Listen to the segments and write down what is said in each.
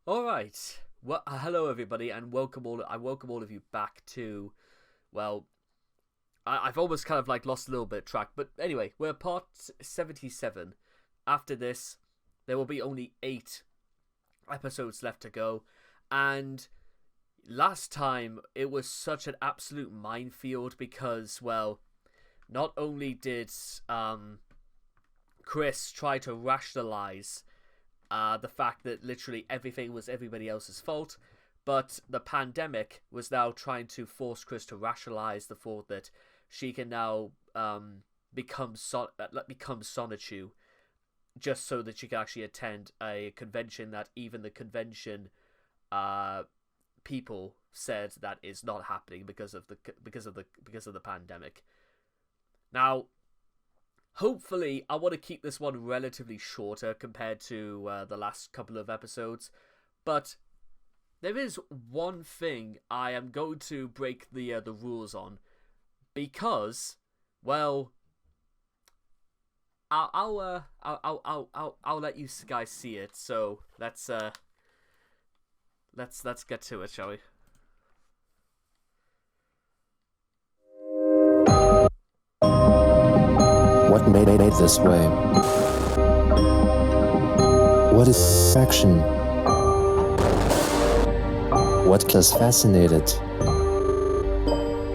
All right. Well, hello everybody, and I welcome all of you back to. Well, I've almost kind of like lost a little bit of track, but anyway, we're part 77. After this, there will be only 8 episodes left to go, and last time it was such an absolute minefield because, well, not only did Chris try to rationalize the fact that literally everything was everybody else's fault, but the pandemic was now trying to force Chris to rationalize the thought that she can now become Sonichu, just so that she can actually attend a convention that even the convention people said that is not happening because of the pandemic. Now, hopefully, I want to keep this one relatively shorter compared to the last couple of episodes, but there is one thing I am going to break the rules on, because, well, I'll let you guys see it. So let's get to it, shall we? What made it this way? What is action? What has fascinated?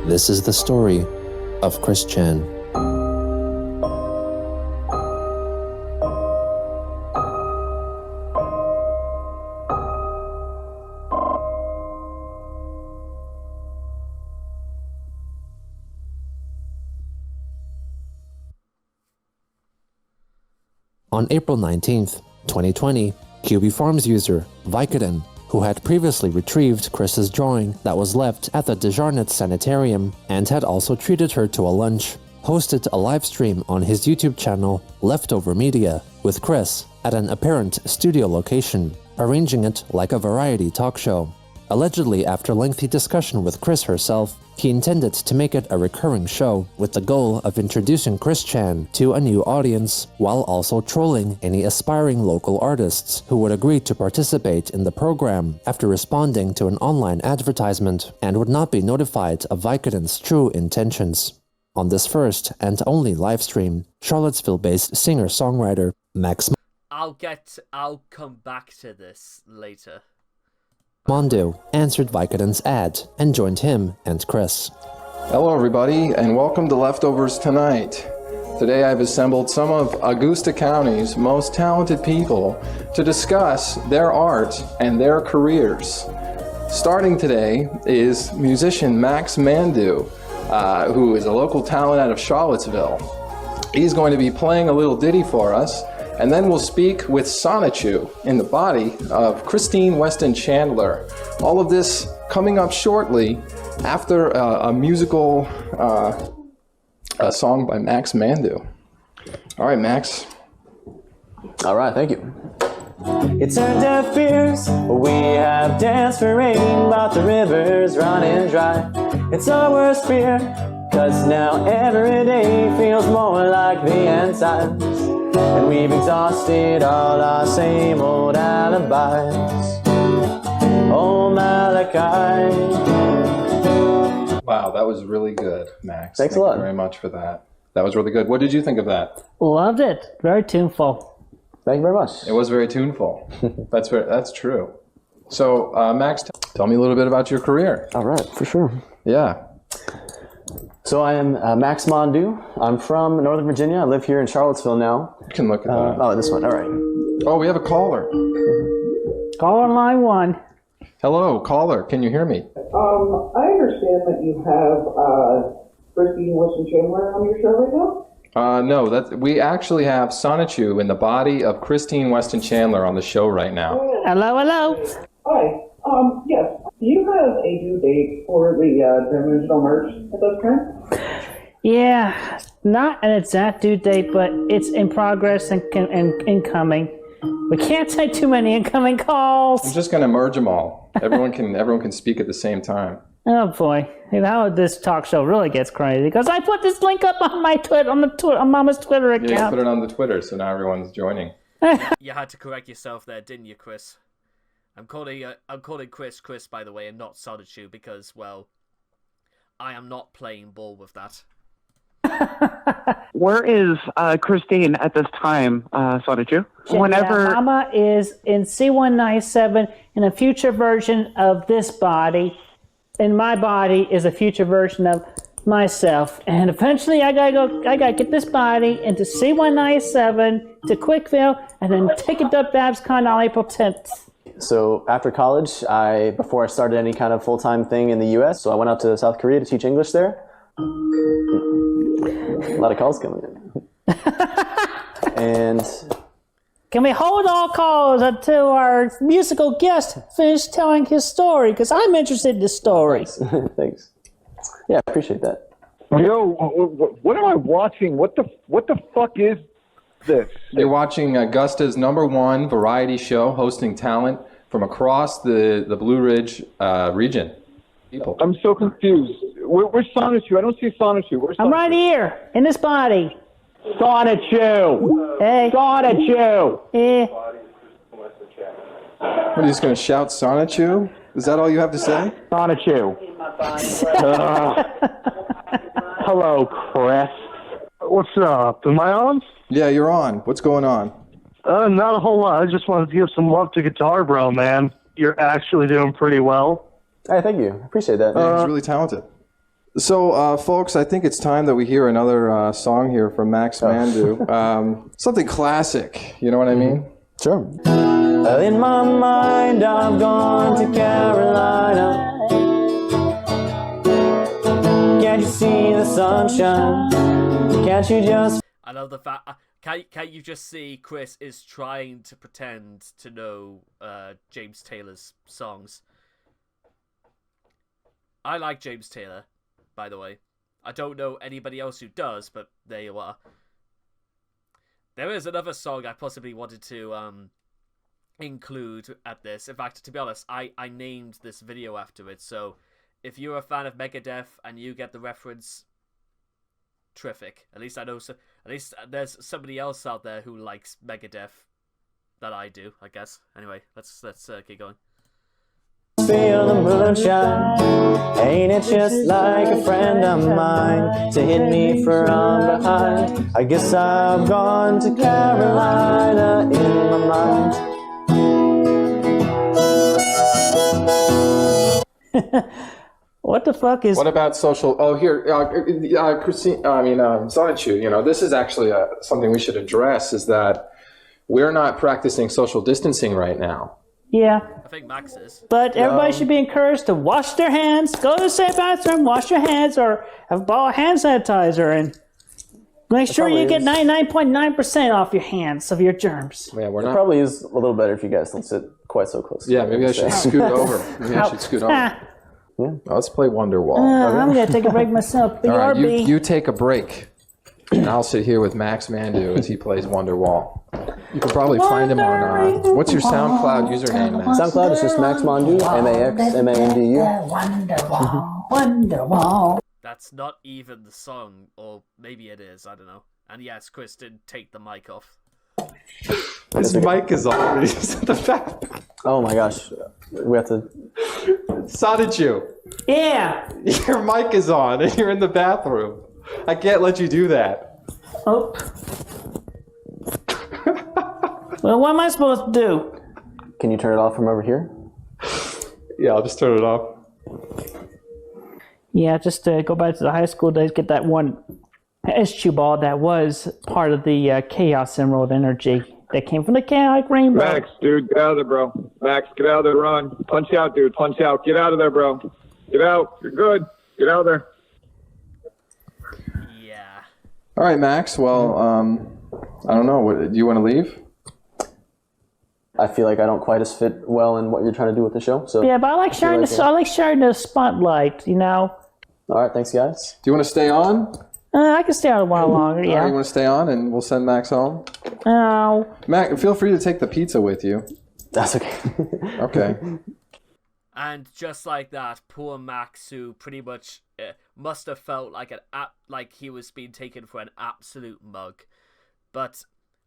This is the story of Chris Chan. On April 19th, 2020, QB Farms user Vicodin, who had previously retrieved Chris's drawing that was left at the Desjarnets Sanitarium and had also treated her to a lunch, hosted a live stream on his YouTube channel, Leftover Media, with Chris at an apparent studio location, arranging it like a variety talk show. Allegedly, after lengthy discussion with Chris herself, he intended to make it a recurring show with the goal of introducing Chris Chan to a new audience while also trolling any aspiring local artists who would agree to participate in the program after responding to an online advertisement and would not be notified of Vicodin's true intentions. On this first and only livestream, Charlottesville-based singer-songwriter Max I'll come back to this later. Mondo answered Vicodin's ad and joined him and Chris. Hello everybody, and welcome to Leftovers Tonight. Today I've assembled some of Augusta County's most talented people to discuss their art and their careers. Starting today is musician Max Mandu, who is a local talent out of Charlottesville. He's going to be playing a little ditty for us, and then we'll speak with Sonichu in the body of Christine Weston Chandler. All of this coming up shortly after a musical song by Max Mandu. All right, Max. All right, thank you. It's our deaf ears, we have danced for rain, but the river's running dry. It's our worst fear, cause now every day feels more like the end times. And we've exhausted all our same old alibis. Oh, Malachi. Wow, that was really good, Max. Thanks a lot. Thank you very much for that. That was really good. What did you think of that? Loved it. Very tuneful. Thank you very much. It was very tuneful. That's true. So, Max, tell me a little bit about your career. All right, for sure. Yeah. So I am Max Mandu. I'm from Northern Virginia. I live here in Charlottesville now. You can look at that. Oh, this one. All right. Oh, we have a caller. Caller line 1. Hello, caller. Can you hear me? I understand that you have Christine Wilson Chandler on your show right now? No, we actually have Sonichu in the body of Christine Weston Chandler on the show right now. Hello, hello. Hi. Yes. Do you have a due date for the dimensional merge at this time? Yeah, not an exact due date, but it's in progress and incoming. We can't take too many incoming calls. I'm just going to merge them all. Everyone can speak at the same time. Oh boy, now this talk show really gets crazy because I put this link up on my on Mama's Twitter account. Yeah, you put it on the Twitter, so now everyone's joining. You had to correct yourself there, didn't you, Chris? I'm calling Chris, by the way, and not Sonichu because, well, I am not playing ball with that. Where is Christine at this time, Sonichu? Whenever Mama is in C197 in a future version of this body, and my body is a future version of myself. And eventually I gotta get this body into C197 to Quickville, and then take it to BabsCon on April 10th. So after college, before I started any kind of full-time thing in the U.S., so I went out to South Korea to teach English there. A lot of calls coming in. And Can we hold all calls until our musical guest finishes telling his story? Because I'm interested in this story. thanks. Yeah, I appreciate that. Yo, what am I watching? What the fuck is this? You're watching Augusta's #1 variety show hosting talent from across the Blue Ridge region. People. I'm so confused. Where's Sonichu? I don't see Sonichu. Where's Sonichu? I'm right here, in this body. Sonichu! Hey. Sonichu! Eh. What, are you just going to shout Sonichu? Is that all you have to say? Sonichu. Hello, Chris. What's up? Am I on? Yeah, you're on. What's going on? Not a whole lot. I just wanted to give some love to Guitar Bro, man. You're actually doing pretty well. Hey, thank you. I appreciate that. Yeah, he's really talented. So, folks, I think it's time that we hear another song here from Max Mandu. Something classic, you know what I mean? Sure. In my mind, I've gone to Carolina. Can't you see the sunshine? Can't you just... I love the fact... Can't you just see Chris is trying to pretend to know James Taylor's songs? I like James Taylor, by the way. I don't know anybody else who does, but there you are. There is another song I possibly wanted to include at this. In fact, to be honest, I named this video after it, so if you're a fan of Megadeth and you get the reference, terrific. At least I know. So, at least there's somebody else out there who likes Megadeth that I do, I guess. Anyway, let's keep going. Feel the moonshine, ain't it just like a friend of mine to hit me from behind? I guess I've gone to Carolina in my mind. What the fuck is... What about social... Oh, here, Christine, Sonichu, you know, this is actually something we should address, is that we're not practicing social distancing right now. Yeah. I think Max is. But everybody should be encouraged to wash their hands, go to the same bathroom, wash your hands, or have a bottle of hand sanitizer, and make sure you get 99.9% off your hands of your germs. Yeah, we're It not... probably is a little better if you guys don't sit quite so close. Yeah, maybe I should scoot over. Maybe I should scoot over. Ah, Oh, let's play Wonderwall. I'm going to take a break myself. All right, BRB. you take a break, and I'll sit here with Max Mandu as he plays Wonderwall. You can probably find him on... what's your SoundCloud username, Max? SoundCloud is just Max Mandu, MaxMandu. Wonderwall, Wonderwall. That's not even the song, or maybe it is, I don't know. And yes, Chris did take the mic off. His mic is on. He's at the back. Oh my gosh. We have to... Sonichu, Yeah. your mic is on, and you're in the bathroom. I can't let you do that. Oh. Well, what am I supposed to do? Can you turn it off from over here? Yeah, I'll just turn it off. Yeah, just to go back to the high school days, get that one SQ ball that was part of the Chaos Emerald energy that came from the chaotic rainbow. Max, dude, get out of there, bro. Max, get out of there, run. Punch out, dude, punch out. Get out of there, bro. Get out. You're good. Get out of there. Yeah. All right, Max. Well, I don't know. What, do you want to leave? I feel like I don't quite as fit well in what you're trying to do with the show. So Yeah, but I like sharing I like sharing the spotlight, you know. all right, thanks guys. Do you want to stay on? I can stay out a while longer, All right, yeah. you want to stay on, and we'll send Max home? Oh. Max, feel free to take the pizza with you. That's okay. Okay. And just like that, poor Max, who pretty much must have felt like like he was being taken for an absolute mug. But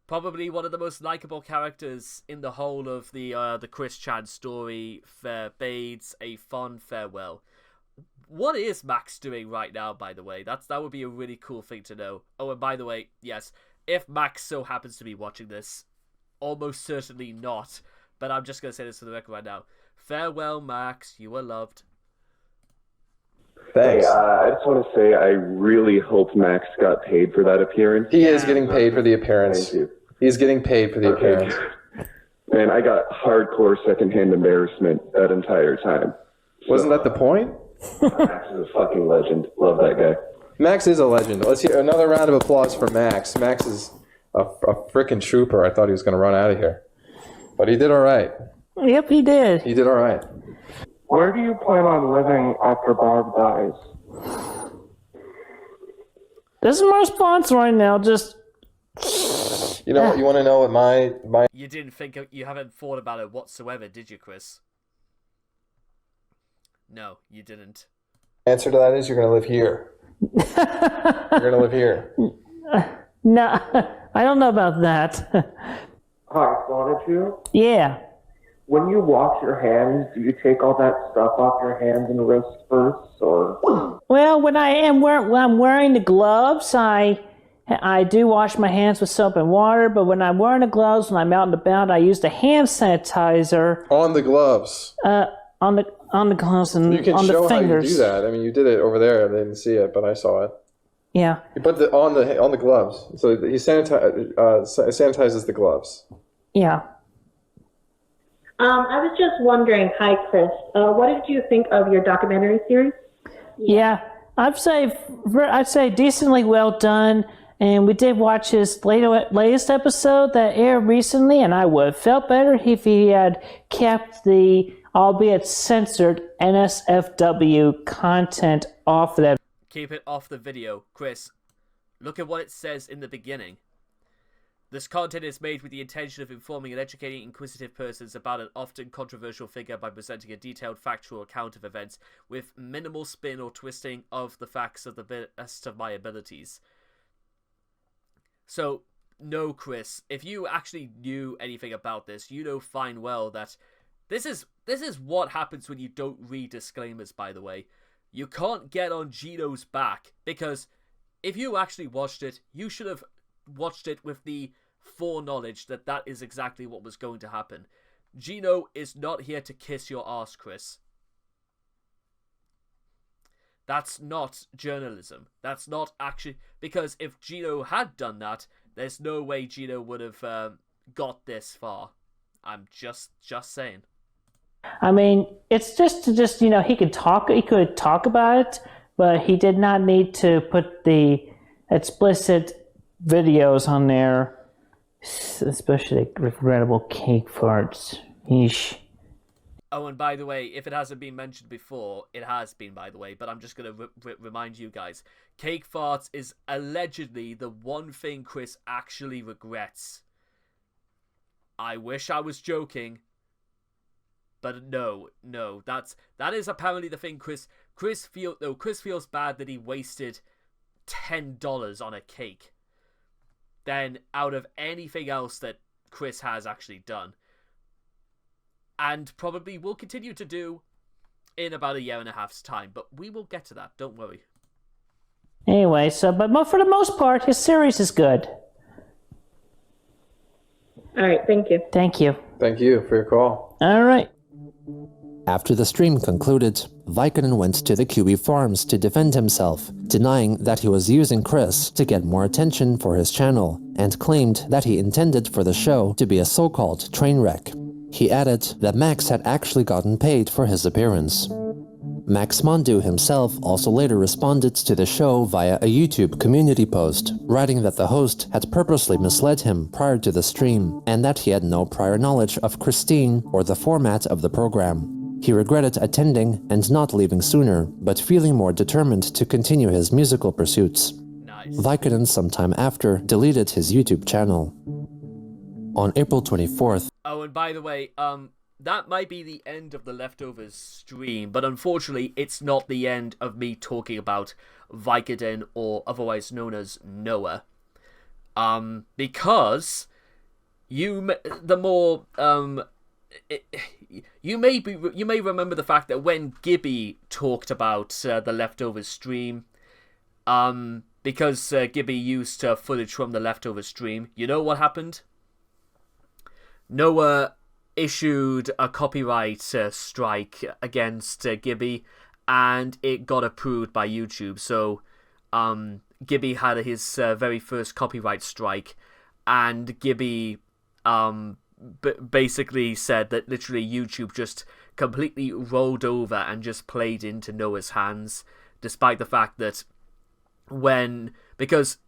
Probably one of the most likable characters in the whole of the Chris Chan story. Bades a fond farewell. What is Max doing right now, by the way? That would be a really cool thing to know. Oh, and by the way, yes, if Max so happens to be watching this, almost certainly not, but I'm just going to say this for the record right now. Farewell, Max. You are loved. Thanks. Hey, I just want to say I really hope Max got paid for that appearance. He is getting paid for the appearance. Thank you. He's getting paid for the appearance. Man, I got hardcore secondhand embarrassment that entire time. Wasn't that the point? Max is a fucking legend. Love that guy. Max is a legend. Let's hear another round of applause for Max. Max is a freaking trooper. I thought he was going to run out of here. But he did all right. Yep, he did. He did all right. Where do you plan on living after Barb dies? This is my response right now. Just You know, you want to know what my You haven't thought about it whatsoever, did you, Chris? No, you didn't. answer to that is? You're going to live here. You're going to live here. no, I don't know about that. Hi, Sonichu. Yeah. When you wash your hands, do you take all that stuff off your hands and wrists first, or? Well, when I'm wearing the gloves, I do wash my hands with soap and water. But when I'm wearing the gloves, when I'm out and about, I use the hand sanitizer On the gloves. on the gloves and You can on show the how you fingers. do that. I mean, you did it over there. I didn't see it, but I saw it. Yeah. You put the on the gloves. So he sanitizes the gloves. Yeah. I was just wondering, hi Chris, what did you think of your documentary series? Yeah. I'd say decently well done. And we did watch his latest episode that aired recently, and I would have felt better if he had kept the, albeit censored, NSFW content off of that. Keep it off the video. Chris, look at what it says in the beginning. This content is made with the intention of informing and educating inquisitive persons about an often controversial figure by presenting a detailed factual account of events with minimal spin or twisting of the facts of the best of my abilities. So, no, Chris, if you actually knew anything about this, you know fine well that this is what happens when you don't read disclaimers, by the way. You can't get on Gino's back, because if you actually watched it, you should have watched it with the foreknowledge that that is exactly what was going to happen. Gino is not here to kiss your ass, Chris. That's not journalism. That's not actually... Because if Gino had done that, there's no way Gino would have got this far. I'm just saying. I mean, it's just he could talk about it, but he did not need to put the explicit videos on there, especially regrettable cake farts. Yeesh. Oh, and by the way, if it hasn't been mentioned before, it has been, by the way, but I'm just going to remind you guys. Cake farts is allegedly the one thing Chris actually regrets. I wish I was joking, but no, that is apparently the thing Chris feels bad that he wasted $10 on a cake than out of anything else that Chris has actually done. And probably will continue to do in about a year and a half's time. But we will get to that, don't worry. Anyway, but for the most part, his series is good. All right, thank you. Thank you. Thank you for your call. All right. After the stream concluded, Vicodin went to the QB Farms to defend himself, denying that he was using Chris to get more attention for his channel, and claimed that he intended for the show to be a so-called train wreck. He added that Max had actually gotten paid for his appearance. Max Mondu himself also later responded to the show via a YouTube community post, writing that the host had purposely misled him prior to the stream, and that he had no prior knowledge of Christine or the format of the program. He regretted attending and not leaving sooner, but feeling more determined to continue his musical pursuits. Nice. Vicodin sometime after deleted his YouTube channel. On April 24th, Oh, and by the way, that might be the end of the Leftovers stream, but unfortunately, it's not the end of me talking about Vicodin, or otherwise known as Noah. Because the more you may remember the fact that when Gibby talked about the Leftovers stream, because Gibby used footage from the Leftovers stream, you know what happened? Noah issued a copyright strike against Gibby, and it got approved by YouTube. So Gibby had his very first copyright strike, and Gibby basically said that literally YouTube just completely rolled over and just played into Noah's hands, despite the fact that here's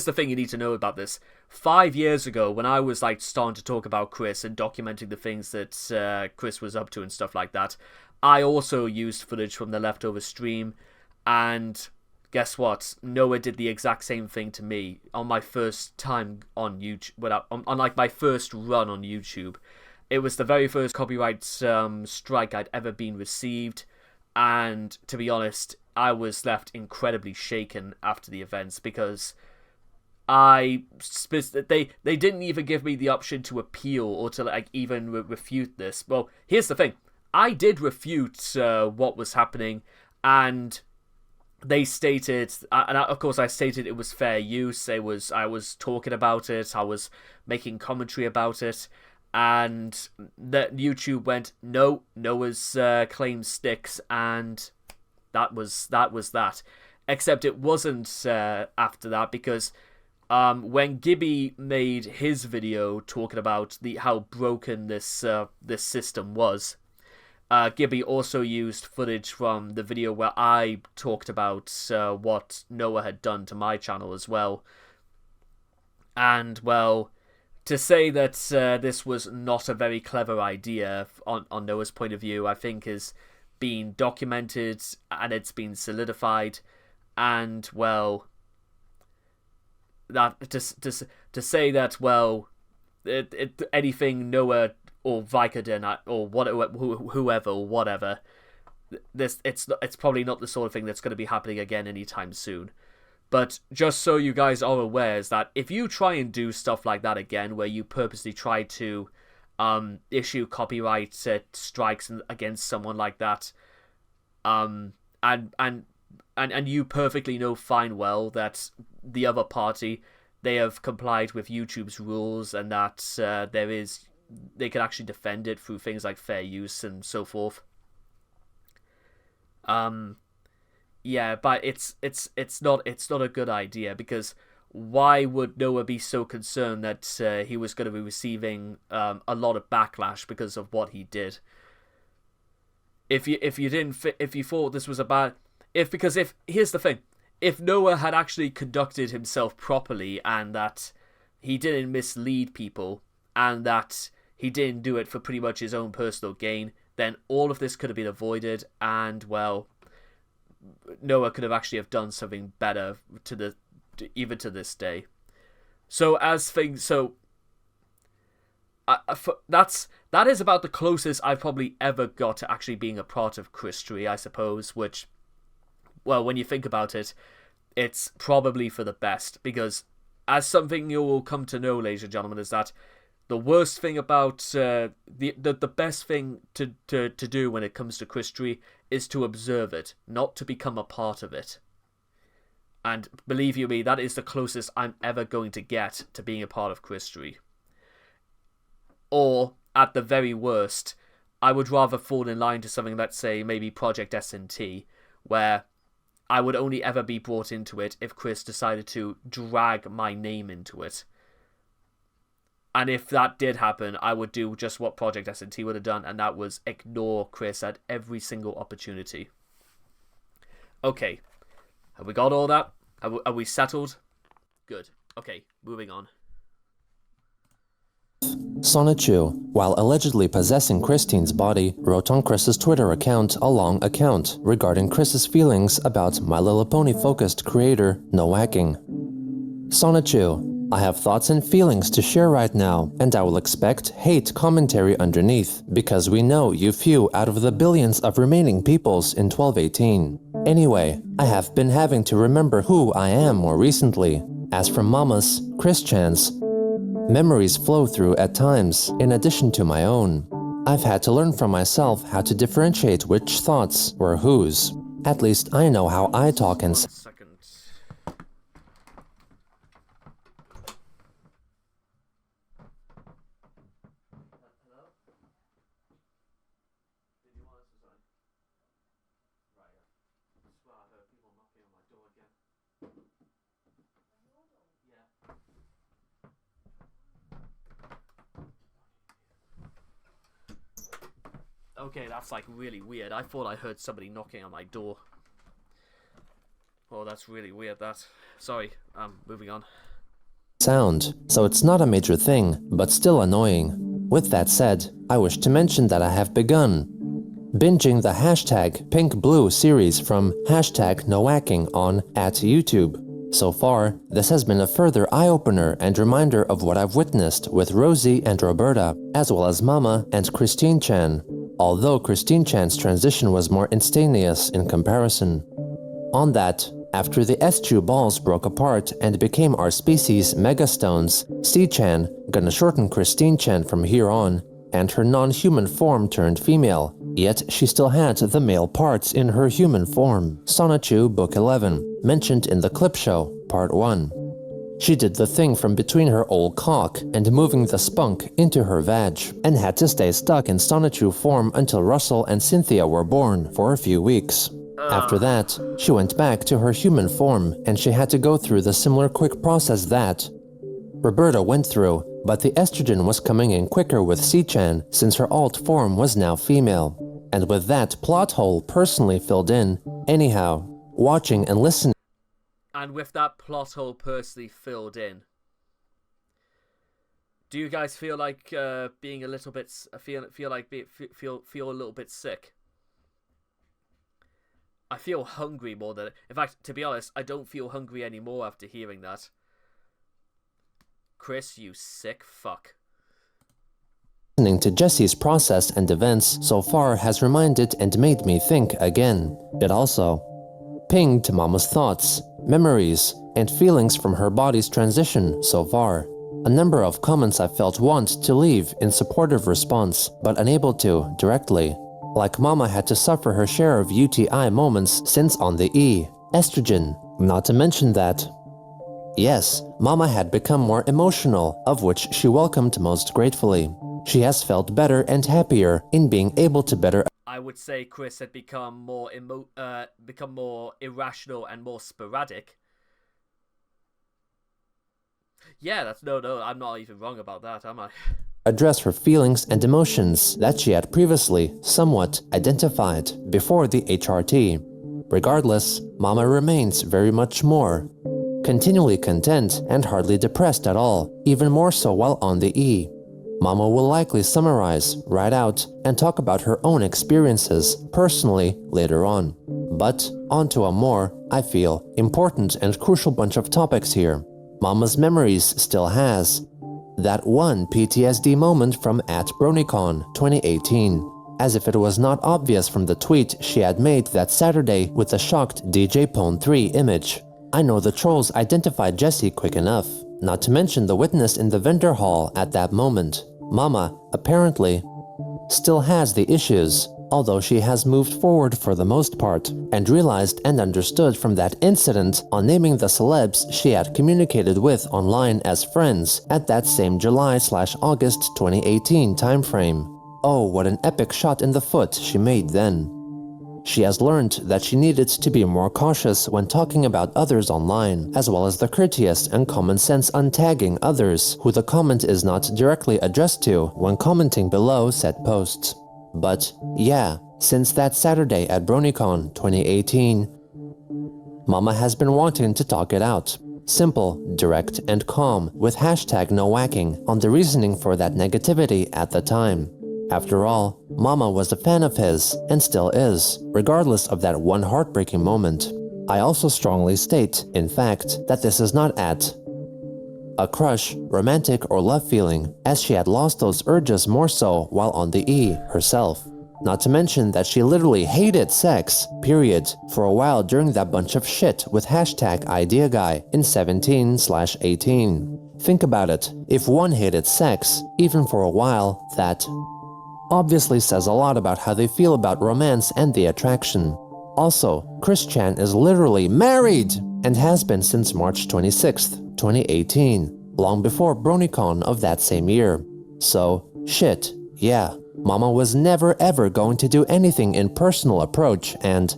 the thing you need to know about this. 5 years ago, when I was like starting to talk about Chris and documenting the things that Chris was up to and stuff like that, I also used footage from the Leftover stream, and guess what? Noah did the exact same thing to me on my first time on YouTube, on like my first run on YouTube. It was the very first copyright strike I'd ever been received, and to be honest, I was left incredibly shaken after the events, because they didn't even give me the option to appeal or to like even refute this. Well, here's the thing. I did refute what was happening, and they stated, and of course I stated it was fair use. I was talking about it. I was making commentary about it, and that YouTube went, no, Noah's claim sticks, and that was that. Except it wasn't after that, because when Gibby made his video talking about how broken this system was, Gibby also used footage from the video where I talked about what Noah had done to my channel as well. And, well, to say that this was not a very clever idea on Noah's point of view, I think is being documented, and it's been solidified. And, well, that to say that, well, anything Noah or Vicodin or whoever or whatever, it's probably not the sort of thing that's going to be happening again anytime soon. But just so you guys are aware, is that if you try and do stuff like that again, where you purposely try to issue copyright strikes against someone like that, and you perfectly know fine well that the other party, they have complied with YouTube's rules, and that they can actually defend it through things like fair use and so forth. Yeah, but it's not a good idea, because why would Noah be so concerned that he was going to be receiving a lot of backlash because of what he did? If you thought this was a bad, here's the thing, if Noah had actually conducted himself properly, and that he didn't mislead people, and that he didn't do it for pretty much his own personal gain, then all of this could have been avoided, and, well, Noah could have actually have done something better even to this day. So that is about the closest I've probably ever got to actually being a part of Christery, I suppose, which, well, when you think about it, it's probably for the best, because as something you will come to know, ladies and gentlemen, is that the worst thing about the best thing to do when it comes to Christery is to observe it, not to become a part of it. And believe you me, that is the closest I'm ever going to get to being a part of Christery. Or, at the very worst, I would rather fall in line to something, let's say, maybe Project S&T, where I would only ever be brought into it if Chris decided to drag my name into it. And if that did happen, I would do just what Project S&T would have done, and that was ignore Chris at every single opportunity. Okay, have we got all that? Are we settled? Good. Okay, moving on. Sonichu, while allegedly possessing Christine's body, wrote on Chris's Twitter account a long account regarding Chris's feelings about My Little Pony-focused creator Noacking. Sonichu, I have thoughts and feelings to share right now, and I will expect hate commentary underneath, because we know you few out of the billions of remaining peoples in 1218. Anyway, I have been having to remember who I am more recently. As for mamas, Christians, Memories flow through at times, in addition to my own. I've had to learn from myself how to differentiate which thoughts were whose. At least I know how I talk and Second. Okay, that's like really weird. I thought I heard somebody knocking on my door. Oh, that's really weird, that. Sorry, moving on. sound, so it's not a major thing, but still annoying. With that said, I wish to mention that I have begun binging the hashtag #PinkBlue series from hashtag #NoWhacking on @YouTube. So far, this has been a further eye-opener and reminder of what I've witnessed with Rosie and Roberta, as well as Mama and Christine Chan, although Christine Chan's transition was more instantaneous in comparison. On that, after the S2 balls broke apart and became our species' megastones, C-Chan, gonna shorten Christine Chan from here on, and her non-human form turned female, yet she still had the male parts in her human form. Sonichu Book 11, mentioned in the clip show, Part 1. She did the thing from between her old cock and moving the spunk into her vag, and had to stay stuck in Sonichu form until Russell and Cynthia were born for a few weeks. After that, she went back to her human form, and she had to go through the similar quick process that Roberta went through, but the estrogen was coming in quicker with C-Chan since her alt form was now female. And with that plot hole personally filled in, anyhow, watching and listening. And with that plot hole personally filled in, do you guys feel like being a little bit feel a little bit sick? I feel hungry more than... In fact, to be honest, I don't feel hungry anymore after hearing that. Chris, you sick fuck. Listening to Jesse's process and events so far has reminded and made me think again. It also pinged Mama's thoughts, memories, and feelings from her body's transition so far. A number of comments I felt want to leave in supportive response, but unable to directly. Like Mama had to suffer her share of UTI moments since on the E. Estrogen. Not to mention that, yes, Mama had become more emotional, of which she welcomed most gratefully. She has felt better and happier in being able to better... I would say Chris had become more irrational and more sporadic. Yeah, that's no, I'm not even wrong about that, am I? address her feelings and emotions that she had previously somewhat identified before the HRT. Regardless, Mama remains very much more continually content and hardly depressed at all, even more so while on the E. Mama will likely summarize, write out, and talk about her own experiences personally later on. But onto a more, I feel, important and crucial bunch of topics here. Mama's memories still has that one PTSD moment from @BronyCon 2018, as if it was not obvious from the tweet she had made that Saturday with the shocked DJ Pone 3 image. I know the trolls identified Jessie quick enough, not to mention the witness in the vendor hall at that moment. Mama, apparently, still has the issues, although she has moved forward for the most part, and realized and understood from that incident on naming the celebs she had communicated with online as friends at that same July/August 2018 timeframe. Oh, what an epic shot in the foot she made then. She has learned that she needed to be more cautious when talking about others online, as well as the courteous and common sense untagging others who the comment is not directly addressed to when commenting below said posts. But yeah, since that Saturday at BronyCon 2018, Mama has been wanting to talk it out. Simple, direct, and calm, with #NoWhacking on the reasoning for that negativity at the time. After all, Mama was a fan of his, and still is, regardless of that one heartbreaking moment. I also strongly state, in fact, that this is not a crush, romantic, or love feeling, as she had lost those urges more so while on the E herself. Not to mention that she literally hated sex, period, for a while during that bunch of shit with #IdeaGuy in 17/18. Think about it. If one hated sex, even for a while, that obviously says a lot about how they feel about romance and the attraction. Also, Chris Chan is literally married and has been since March 26th, 2018, long before BronyCon of that same year. So, shit, yeah, Mama was never ever going to do anything in personal approach and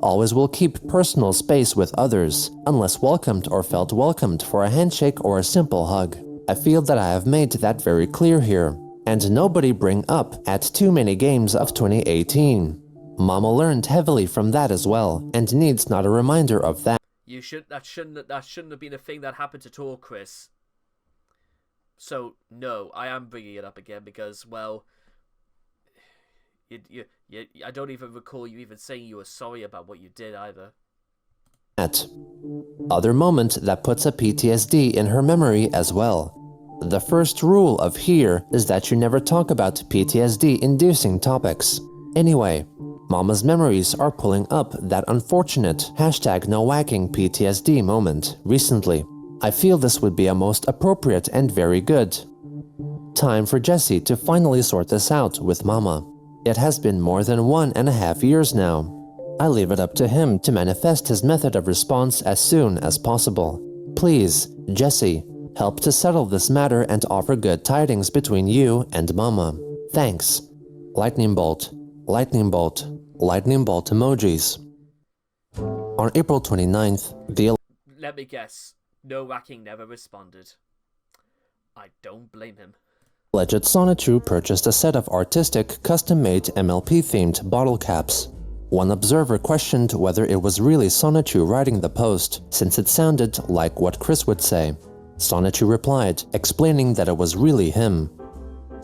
always will keep personal space with others, unless welcomed or felt welcomed for a handshake or a simple hug. I feel that I have made that very clear here, and nobody bring up at too many games of 2018. Mama learned heavily from that as well, and needs not a reminder of that. That shouldn't have been a thing that happened at all, Chris. So no, I am bringing it up again because, well, I don't even recall you even saying you were sorry about what you did either. Other moment that puts a PTSD in her memory as well. The first rule of here is that you never talk about PTSD-inducing topics. Anyway, Mama's memories are pulling up that unfortunate #NoWhacking PTSD moment recently. I feel this would be a most appropriate and very good time for Jesse to finally sort this out with Mama. It has been more than 1.5 years now. I leave it up to him to manifest his method of response as soon as possible. Please, Jesse, help to settle this matter and offer good tidings between you and Mama. Thanks. Lightning bolt, lightning bolt, lightning bolt emojis. On April 29th, the... Let me guess. NoWhacking never responded. I don't blame him. Alleged Sonichu purchased a set of artistic, custom-made MLP-themed bottle caps. One observer questioned whether it was really Sonichu writing the post, since it sounded like what Chris would say. Sonichu replied, explaining that it was really him.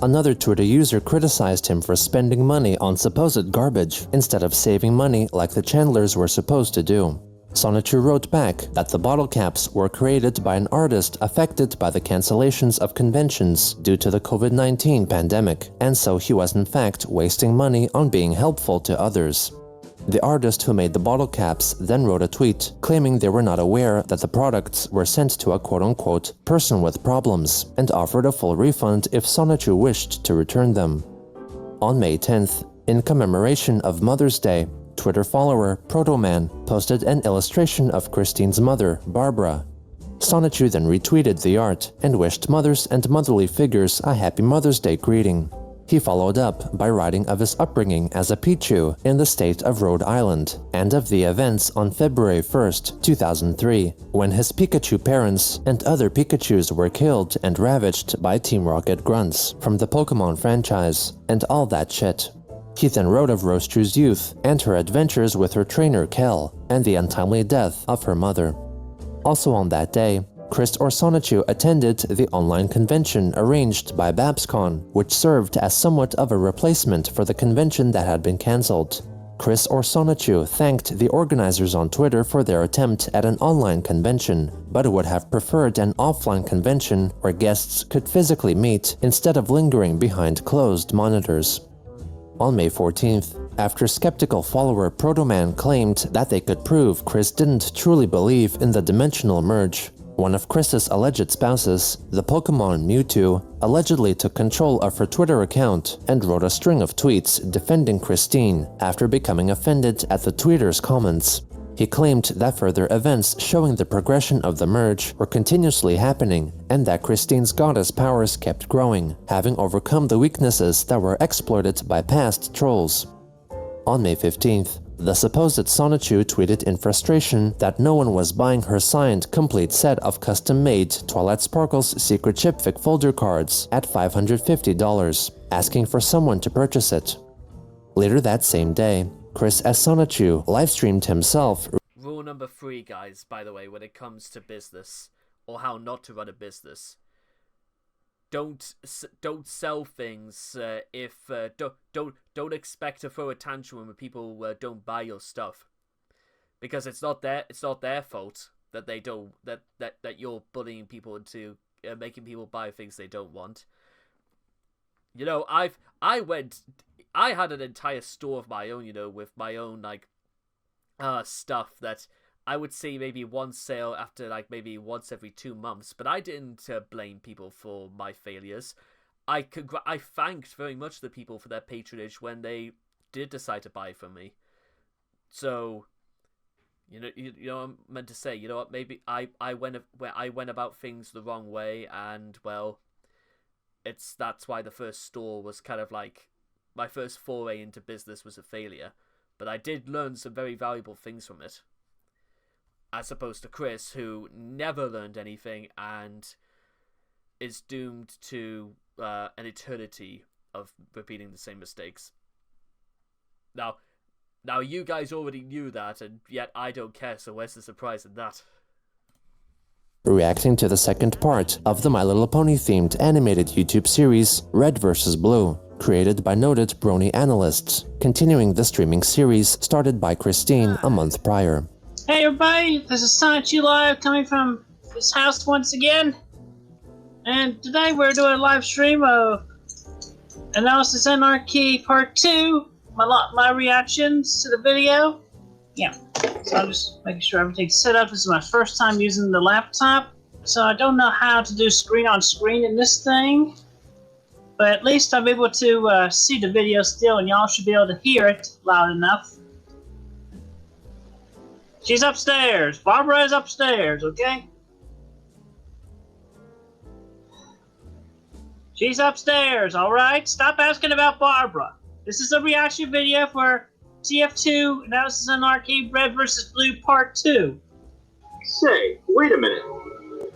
Another Twitter user criticized him for spending money on supposed garbage instead of saving money like the Chandlers were supposed to do. Sonichu wrote back that the bottle caps were created by an artist affected by the cancellations of conventions due to the COVID-19 pandemic, and so he was in fact wasting money on being helpful to others. The artist who made the bottle caps then wrote a tweet claiming they were not aware that the products were sent to a quote-unquote person with problems and offered a full refund if Sonichu wished to return them. On May 10th, in commemoration of Mother's Day, Twitter follower Protoman posted an illustration of Christine's mother, Barbara. Sonichu then retweeted the art and wished mothers and motherly figures a happy Mother's Day greeting. He followed up by writing of his upbringing as a Pichu in the state of Rhode Island and of the events on February 1st, 2003, when his Pikachu parents and other Pikachus were killed and ravaged by Team Rocket grunts from the Pokemon franchise, and all that shit. He then wrote of Rostru's youth and her adventures with her trainer Kel and the untimely death of her mother. Also on that day, Chris or Sonichu attended the online convention arranged by BabsCon, which served as somewhat of a replacement for the convention that had been cancelled. Chris or Sonichu thanked the organizers on Twitter for their attempt at an online convention, but would have preferred an offline convention where guests could physically meet instead of lingering behind closed monitors. On May 14th, after skeptical follower Protoman claimed that they could prove Chris didn't truly believe in the dimensional merge, one of Chris's alleged spouses, the Pokemon Mewtwo, allegedly took control of her Twitter account and wrote a string of tweets defending Christine after becoming offended at the tweeter's comments. He claimed that further events showing the progression of the merge were continuously happening and that Christine's goddess powers kept growing, having overcome the weaknesses that were exploited by past trolls. On May 15th, the supposed Sonichu tweeted in frustration that no one was buying her signed complete set of custom-made Twilight Sparkle's secret chipfic folder cards at $550, asking for someone to purchase it. Later that same day, Chris as Sonichu livestreamed himself. Rule number 3, guys, by the way, when it comes to business, or how not to run a business. Don't sell things don't expect to throw a tantrum when people don't buy your stuff, because it's not their fault that they don't that you're bullying people into making people buy things they don't want. You know, I had an entire store of my own, you know, with my own like stuff that I would say maybe one sale after like maybe once every 2 months, but I didn't blame people for my failures. I thanked very much the people for their patronage when they did decide to buy from me. So, you know what I'm meant to say. You know what? Maybe I went about things the wrong way, and well, that's why the first store was kind of like my first foray into business was a failure. But I did learn some very valuable things from it, as opposed to Chris, who never learned anything and is doomed to an eternity of repeating the same mistakes. Now you guys already knew that, and yet I don't care, so where's the surprise in that? Reacting to the second part of the My Little Pony themed animated YouTube series Red vs. Blue, created by noted Brony analysts, continuing the streaming series started by Christine a month prior. Hey everybody, this is Sonichu Live coming from this house once again. And today we're doing a live stream of Analysis Anarchy Part 2, my reactions to the video. Yeah, so I'm just making sure everything's set up. This is my first time using the laptop, so I don't know how to do screen on screen in this thing. But at least I'm able to see the video still, and y'all should be able to hear it loud enough. She's upstairs. Barbara is upstairs, okay? She's upstairs, alright? Stop asking about Barbara. This is a reaction video for TF2 Analysis Anarchy Red vs. Blue Part 2. Say, wait a minute.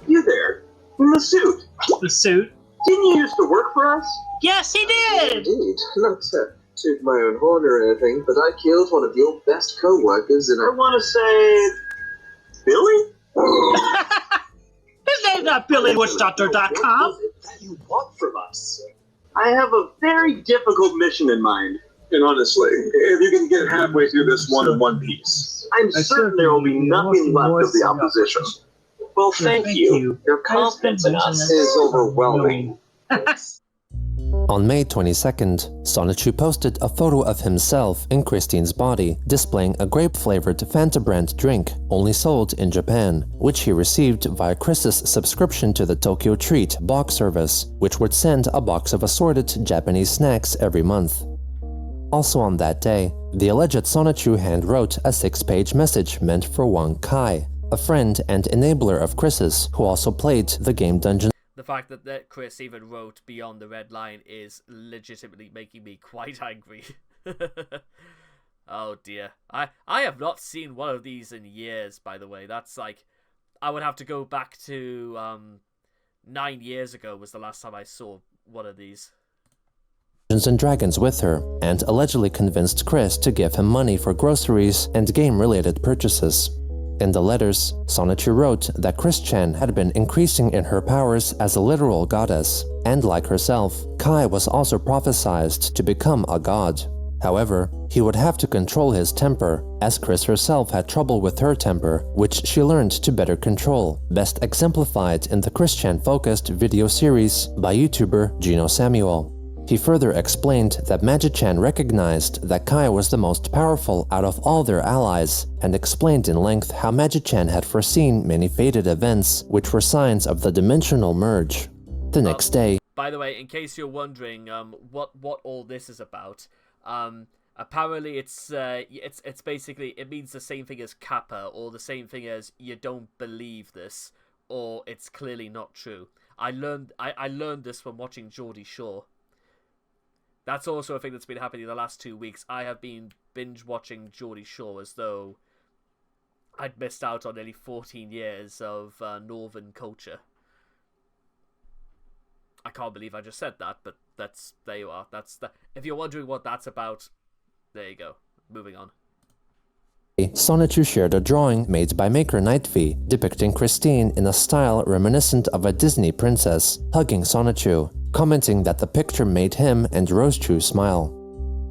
You there, in the suit. The suit? Didn't you used to work for us? Yes, he did! Indeed. Not to toot my own horn or anything, but I killed one of your best co-workers and I want to say... Billy? His name's not BillyWitchDoctor.com. That you want from us? I have a very difficult mission in mind. And honestly, if you can get halfway through this one in one piece, I'm certain there will be nothing left of the opposition. Well, thank you. Your confidence in us is overwhelming. On May 22nd, Sonichu posted a photo of himself in Christine's body, displaying a grape-flavored Fanta brand drink only sold in Japan, which he received via Chris's subscription to the Tokyo Treat box service, which would send a box of assorted Japanese snacks every month. Also on that day, the alleged Sonichu hand-wrote a 6-page message meant for Wang Kai, a friend and enabler of Chris's who also played the game Dungeon. The fact that Chris even wrote Beyond the Red Line is legitimately making me quite angry. Oh dear. I have not seen one of these in years, by the way. That's like... I would have to go back to 9 years ago was the last time I saw one of these. Dungeons and Dragons with her, and allegedly convinced Chris to give him money for groceries and game-related purchases. In the letters, Sonichu wrote that Chris-chan had been increasing in her powers as a literal goddess, and like herself, Kai was also prophesized to become a god. However, he would have to control his temper, as Chris herself had trouble with her temper, which she learned to better control, best exemplified in the Chris-chan-focused video series by YouTuber Gino Samuel. He further explained that Magi-chan recognized that Kai was the most powerful out of all their allies, and explained in length how Magi-chan had foreseen many fated events, which were signs of the dimensional merge. The next day... By the way, in case you're wondering what all this is about, apparently it's basically, it means the same thing as Kappa, or the same thing as you don't believe this, or it's clearly not true. I learned this from watching Geordie Shore. That's also a thing that's been happening the last 2 weeks. I have been binge-watching Geordie Shore as though I'd missed out on nearly 14 years of Northern culture. I can't believe I just said that, but there you are. If you're wondering what that's about, there you go. Moving on. Sonichu shared a drawing made by maker Nightfee, depicting Christine in a style reminiscent of a Disney princess, hugging Sonichu, commenting that the picture made him and Rosechu smile.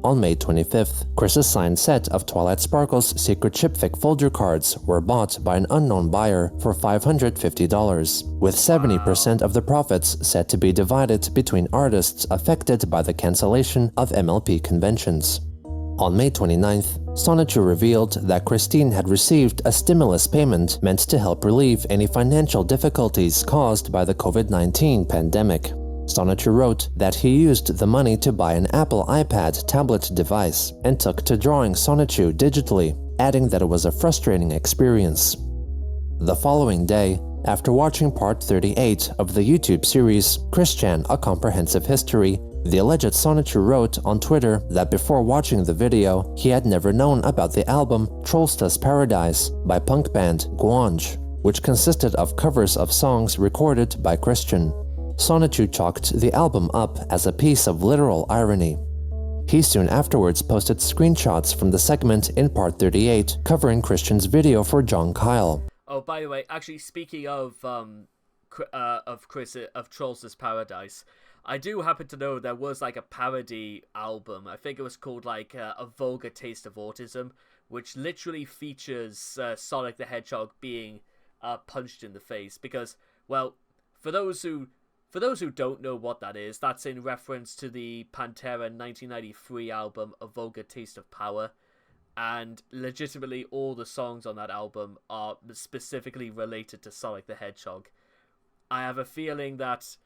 On May 25th, Chris's signed set of Twilight Sparkle's secret chipfic folder cards were bought by an unknown buyer for $550, with 70% of the profits set to be divided between artists affected by the cancellation of MLP conventions. On May 29th, Sonichu revealed that Christine had received a stimulus payment meant to help relieve any financial difficulties caused by the COVID-19 pandemic. Sonichu wrote that he used the money to buy an Apple iPad tablet device and took to drawing Sonichu digitally, adding that it was a frustrating experience. The following day, after watching part 38 of the YouTube series Christian: A Comprehensive History, the alleged Sonichu wrote on Twitter that before watching the video, he had never known about the album Trollsta's Paradise by punk band Guange, which consisted of covers of songs recorded by Christian. Sonichu chalked the album up as a piece of literal irony. He soon afterwards posted screenshots from the segment in part 38 covering Christian's video for John Kyle. Oh, by the way, actually, speaking of Trollsta's Paradise, I do happen to know there was like a parody album. I think it was called like A Vulgar Taste of Autism, which literally features Sonic the Hedgehog being punched in the face. Because, well, for those who don't know what that is, that's in reference to the Pantera 1993 album A Vulgar Taste of Power. And legitimately all the songs on that album are specifically related to Sonic the Hedgehog. I have a feeling that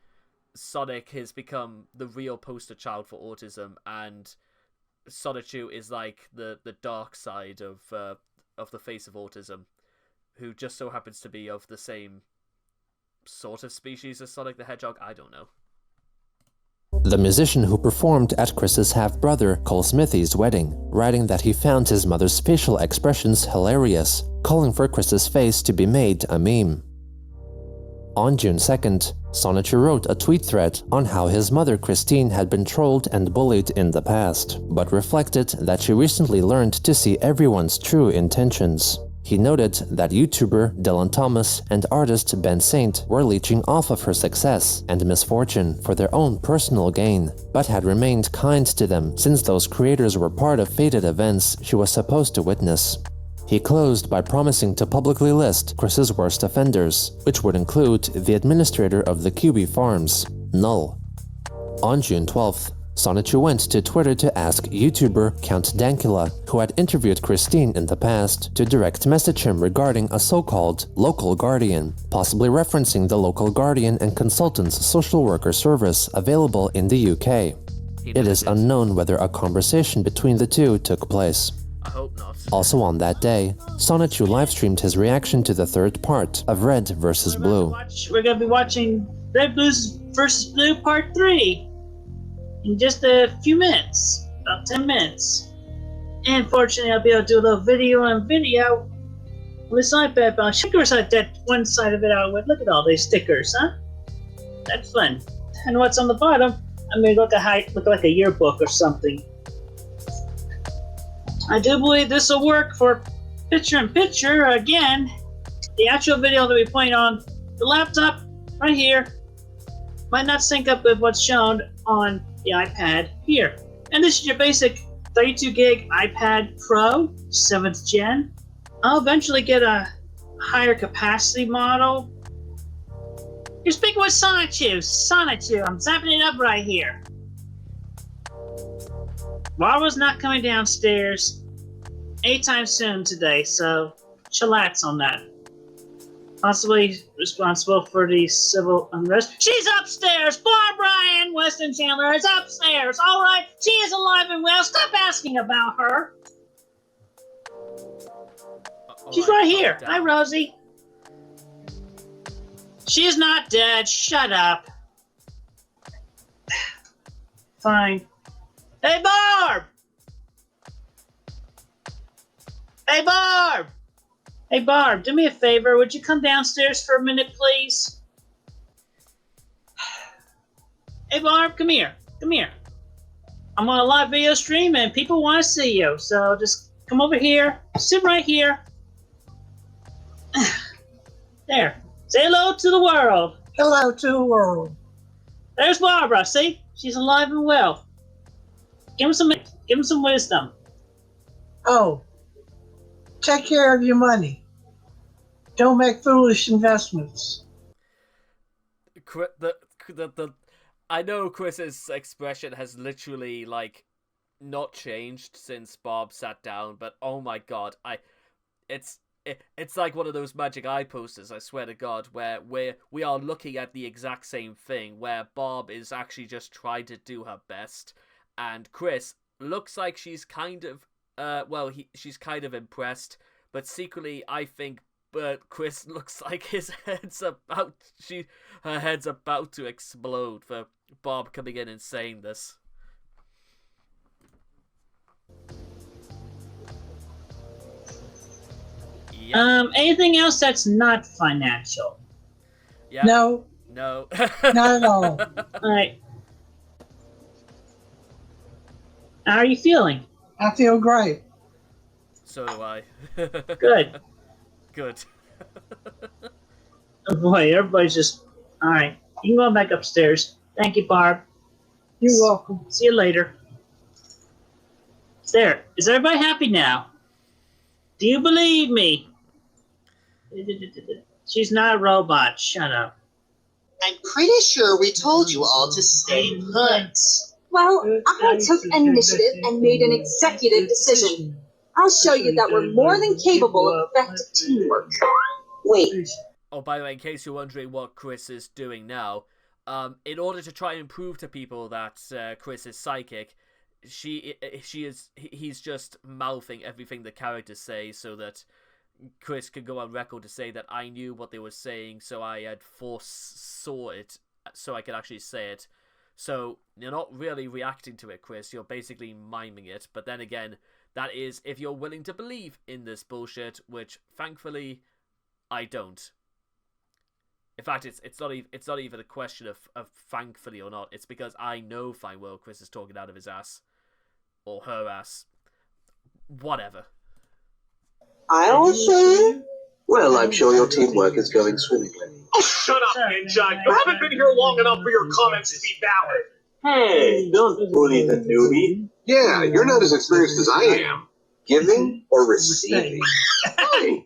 Sonic has become the real poster child for autism, and Sonichu is like the dark side of the face of autism, who just so happens to be of the same sort of species as Sonic the Hedgehog. I don't know. The musician who performed at Chris's half-brother Cole Smithy's wedding, writing that he found his mother's facial expressions hilarious, calling for Chris's face to be made a meme. On June 2nd, Sonichu wrote a tweet thread on how his mother Christine had been trolled and bullied in the past, but reflected that she recently learned to see everyone's true intentions. He noted that YouTuber Dylan Thomas and artist Ben Saint were leeching off of her success and misfortune for their own personal gain, but had remained kind to them since those creators were part of fated events she was supposed to witness. He closed by promising to publicly list Chris's worst offenders, which would include the administrator of the QB Farms, Null. On June 12th, Sonichu went to Twitter to ask YouTuber Count Dankula, who had interviewed Christine in the past, to direct message him regarding a so-called local guardian, possibly referencing the local guardian and consultant's social worker service available in the UK. It is unknown whether a conversation between the two took place. I hope not. Also on that day, Sonichu livestreamed his reaction to the third part of Red vs. Blue. We're going to be watching Red vs. Blue Part 3 in just a few minutes, about 10 minutes. And fortunately, I'll be able to do a little video on this iPad, but I'll show you that one side of it out with. Look at all these stickers, huh? That's fun. And what's on the bottom, I mean, look like a yearbook or something. I do believe this will work for picture-in-picture again. The actual video that we playing on the laptop right here might not sync up with what's shown on the iPad here. And this is your basic 32 gig iPad Pro 7th gen. I'll eventually get a higher capacity model. You're speaking with Sonichu, I'm zapping it up right here. Marvel's not coming downstairs anytime soon today, so chillax on that. Possibly responsible for the civil unrest. She's upstairs! Barbara Ann Weston Chandler is upstairs! Alright, she is alive and well. Stop asking about her! She's right here. Hi, Rosie. She is not dead. Shut up. Fine. Hey, Barb! Hey, Barb! Hey, Barb, do me a favor. Would you come downstairs for a minute, please? Hey, Barb, come here. Come here. I'm on a live video stream, and people want to see you. So just come over here. Sit right here. There. Say hello to the world. Hello to the world. There's Barbara. See? She's alive and well. Give him some wisdom. Oh, take care of your money. Don't make foolish investments. I know Chris's expression has literally, like, not changed since Bob sat down, but oh my god, it's like one of those magic eye posters, I swear to God, where we are looking at the exact same thing, where Bob is actually just trying to do her best, and Chris looks like she's kind of, she's kind of impressed, but secretly I think Chris looks like her head's about to explode for Bob coming in and saying this. Yep. Anything else that's not financial? Yeah. No. No. Not at all. All right. How are you feeling? I feel great. So do I. Good. Good. Oh boy, everybody's just... All right. You can go back upstairs. Thank you, Barb. You're welcome. See you later. There. Is everybody happy now? Do you believe me? She's not a robot. Shut up. I'm pretty sure we told you all to stay put. Well, I took initiative and made an executive decision. I'll show you that we're more than capable of effective teamwork. Wait. Oh, by the way, in case you're wondering what Chris is doing now, in order to try and prove to people that Chris is psychic, he's just mouthing everything the characters say so that Chris could go on record to say that I knew what they were saying, so I had foresaw it, so I could actually say it. So you're not really reacting to it, Chris. You're basically miming it. But then again, that is if you're willing to believe in this bullshit, which thankfully I don't. In fact, it's not even a question of thankfully or not. It's because I know fine well Chris is talking out of his ass. Or her ass. Whatever. I'll say? Well, I'm sure your teamwork is going swimmingly. Oh, shut up, Ninja. You haven't been here long enough for your comments to be valid. Hey, don't bully the newbie. Yeah, you're not as experienced as I am. Giving or receiving? Hey!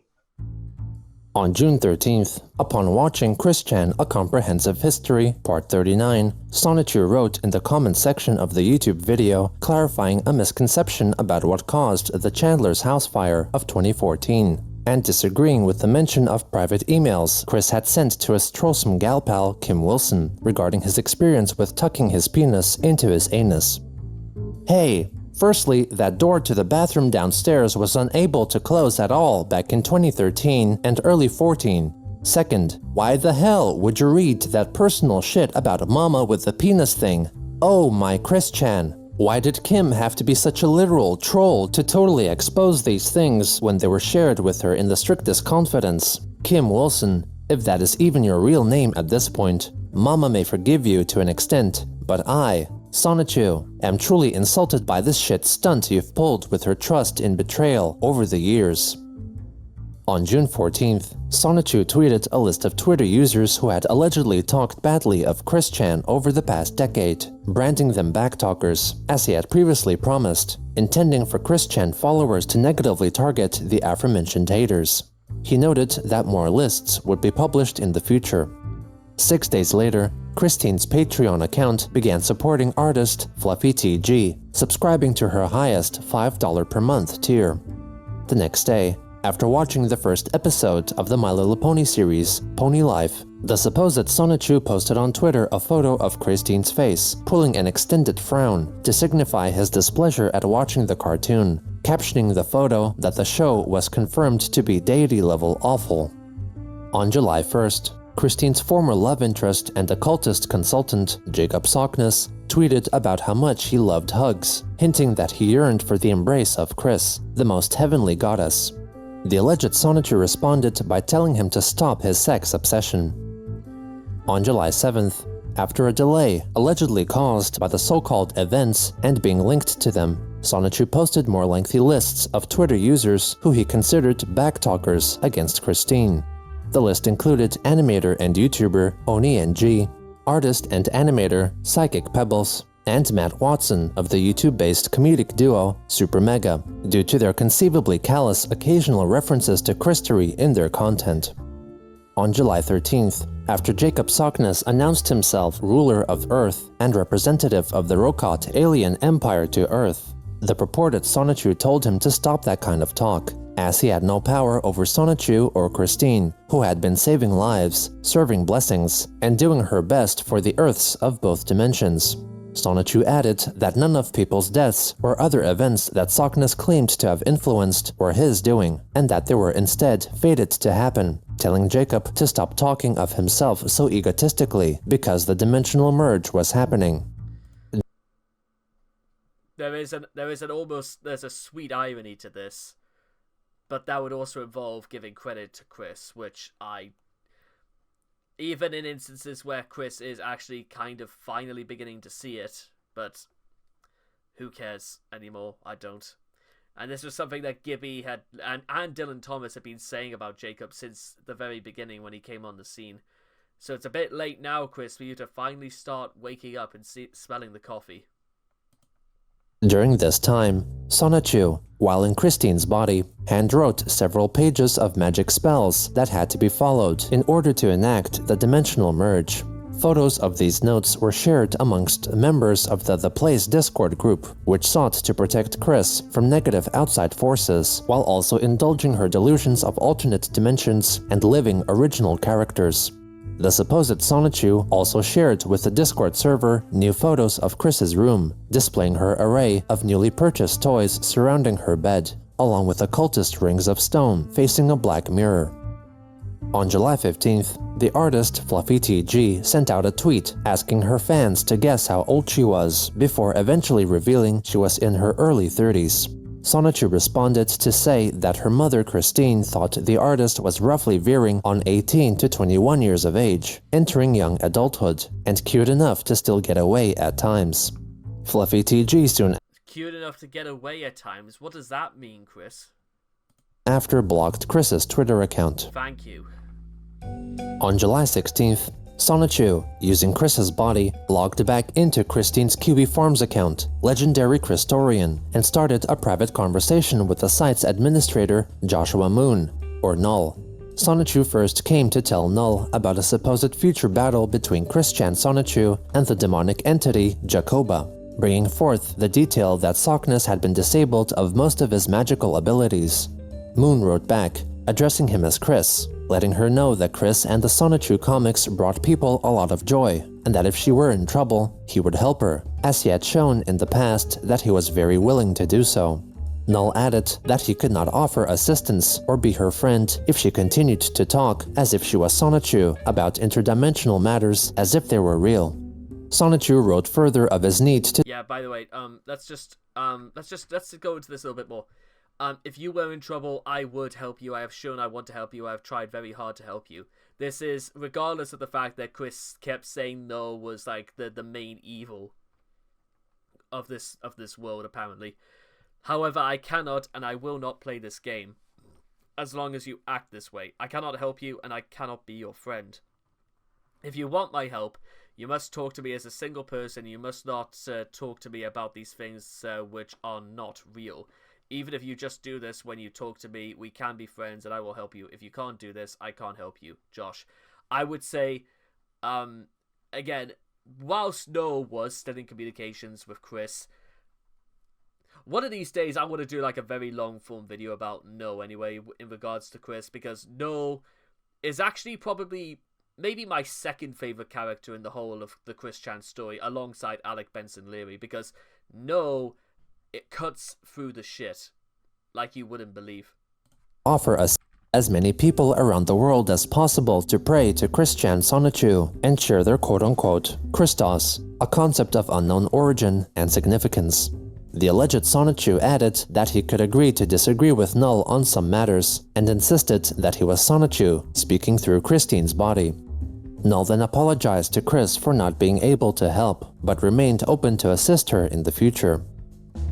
On June 13th, upon watching Chris Chan A Comprehensive History, Part 39, Sonichu wrote in the comments section of the YouTube video clarifying a misconception about what caused the Chandler's house fire of 2014, and disagreeing with the mention of private emails Chris had sent to his troublesome gal pal Kim Wilson regarding his experience with tucking his penis into his anus. Hey! Firstly, that door to the bathroom downstairs was unable to close at all back in 2013 and early 14. Second, why the hell would you read that personal shit about mama with the penis thing? Oh my Chris Chan. Why did Kim have to be such a literal troll to totally expose these things when they were shared with her in the strictest confidence? Kim Wilson, if that is even your real name at this point, mama may forgive you to an extent, but I, Sonichu, am truly insulted by this shit stunt you've pulled with her trust in betrayal over the years. On June 14th, Sonichu tweeted a list of Twitter users who had allegedly talked badly of Chris Chan over the past decade, branding them backtalkers, as he had previously promised, intending for Chris Chan followers to negatively target the aforementioned haters. He noted that more lists would be published in the future. 6 days later, Christine's Patreon account began supporting artist Fluffy TG, subscribing to her highest $5 per month tier. The next day, after watching the first episode of the My Little Pony series, Pony Life, the supposed Sonichu posted on Twitter a photo of Christine's face, pulling an extended frown to signify his displeasure at watching the cartoon, captioning the photo that the show was confirmed to be deity-level awful. On July 1st, Christine's former love interest and occultist consultant, Jacob Sockness, tweeted about how much he loved hugs, hinting that he yearned for the embrace of Chris, the most heavenly goddess. The alleged Sonichu responded by telling him to stop his sex obsession. On July 7th, after a delay allegedly caused by the so-called events and being linked to them, Sonichu posted more lengthy lists of Twitter users who he considered backtalkers against Christine. The list included animator and YouTuber OniNG, artist and animator Psychic Pebbles, and Matt Watson of the YouTube-based comedic duo Super Mega, due to their conceivably callous occasional references to Christery in their content. On July 13th, after Jacob Sockness announced himself ruler of Earth and representative of the Rokat alien empire to Earth, The purported Sonichu told him to stop that kind of talk, as he had no power over Sonichu or Christine, who had been saving lives, serving blessings, and doing her best for the Earths of both dimensions. Sonichu added that none of people's deaths or other events that Sockness claimed to have influenced were his doing, and that they were instead fated to happen, telling Jacob to stop talking of himself so egotistically because the dimensional merge was happening. There's a sweet irony to this, but that would also involve giving credit to Chris, which even in instances where Chris is actually kind of finally beginning to see it, but who cares anymore? I don't. And this was something that Gibby had and Dylan Thomas had been saying about Jacob since the very beginning when he came on the scene. So it's a bit late now, Chris, for you to finally start waking up and smelling the coffee. During this time, Sonichu, while in Christine's body, handwrote several pages of magic spells that had to be followed in order to enact the dimensional merge. Photos of these notes were shared amongst members of the Place Discord group, which sought to protect Chris from negative outside forces while also indulging her delusions of alternate dimensions and living original characters. The supposed Sonichu also shared with the Discord server new photos of Chris's room, displaying her array of newly purchased toys surrounding her bed, along with occultist rings of stone facing a black mirror. On July 15th, the artist Fluffy TG sent out a tweet asking her fans to guess how old she was, before eventually revealing she was in her early 30s. Sonichu responded to say that her mother Christine thought the artist was roughly veering on 18 to 21 years of age, entering young adulthood, and cute enough to still get away at times. Fluffy TG soon Cute enough to get away at times? What does that mean, Chris? after blocked Chris's Twitter account. Thank you. On July 16th, Sonichu, using Chris's body, logged back into Christine's QB Farms account, Legendary Christorian, and started a private conversation with the site's administrator, Joshua Moon, or Null. Sonichu first came to tell Null about a supposed future battle between Christian Sonichu and the demonic entity Jacoba, bringing forth the detail that Sockness had been disabled of most of his magical abilities. Moon wrote back, addressing him as Chris, letting her know that Chris and the Sonichu comics brought people a lot of joy, and that if she were in trouble, he would help her, as he had shown in the past that he was very willing to do so. Null added that he could not offer assistance or be her friend if she continued to talk as if she was Sonichu about interdimensional matters as if they were real. Sonichu wrote further of his need to— Yeah, by the way, let's go into this a little bit more. If you were in trouble, I would help you. I have shown I want to help you. I have tried very hard to help you. This is regardless of the fact that Chris kept saying no was like the main evil of this world, apparently. However, I cannot and I will not play this game as long as you act this way. I cannot help you and I cannot be your friend. If you want my help, you must talk to me as a single person. You must not talk to me about these things which are not real. Even if you just do this when you talk to me, we can be friends and I will help you. If you can't do this, I can't help you. Josh. I would say, again, whilst Noah was still in communications with Chris, one of these days I want to do like a very long form video about Noah anyway, in regards to Chris, because Noah is actually probably maybe my second favourite character in the whole of the Chris Chan story, alongside Alec Benson Leary, because Noah, it cuts through the shit like you wouldn't believe. offer us as many people around the world as possible to pray to Christian Sonichu and share their quote-unquote Christos, a concept of unknown origin and significance. The alleged Sonichu added that he could agree to disagree with Null on some matters and insisted that he was Sonichu speaking through Christine's body. Null then apologized to Chris for not being able to help, but remained open to assist her in the future.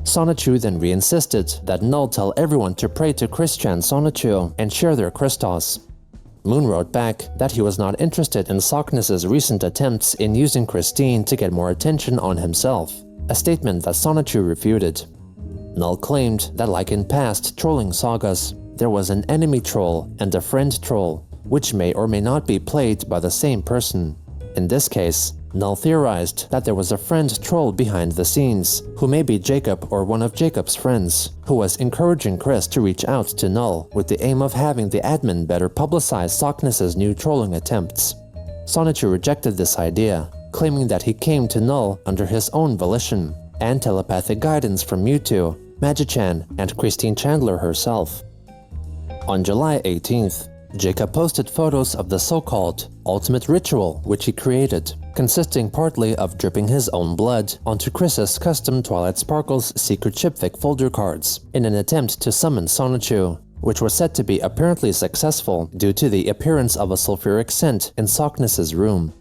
Sonichu then re-insisted that Null tell everyone to pray to Christian Sonichu and share their Christos. Moon wrote back that he was not interested in Sockness's recent attempts in using Christine to get more attention on himself, a statement that Sonichu refuted. Null claimed that like in past trolling sagas, there was an enemy troll and a friend troll, which may or may not be played by the same person. In this case, Null theorized that there was a friend troll behind the scenes, who may be Jacob or one of Jacob's friends, who was encouraging Chris to reach out to Null with the aim of having the admin better publicize Sockness's new trolling attempts. Sonichu rejected this idea, claiming that he came to Null under his own volition, and telepathic guidance from Mewtwo, Magi-Chan, and Christine Chandler herself. On July 18th, Jacob posted photos of the so-called ultimate ritual which he created, consisting partly of dripping his own blood onto Chris's custom Twilight Sparkles secret chipfic folder cards in an attempt to summon Sonichu, which was said to be apparently successful due to the appearance of a sulfuric scent in Sockness's room.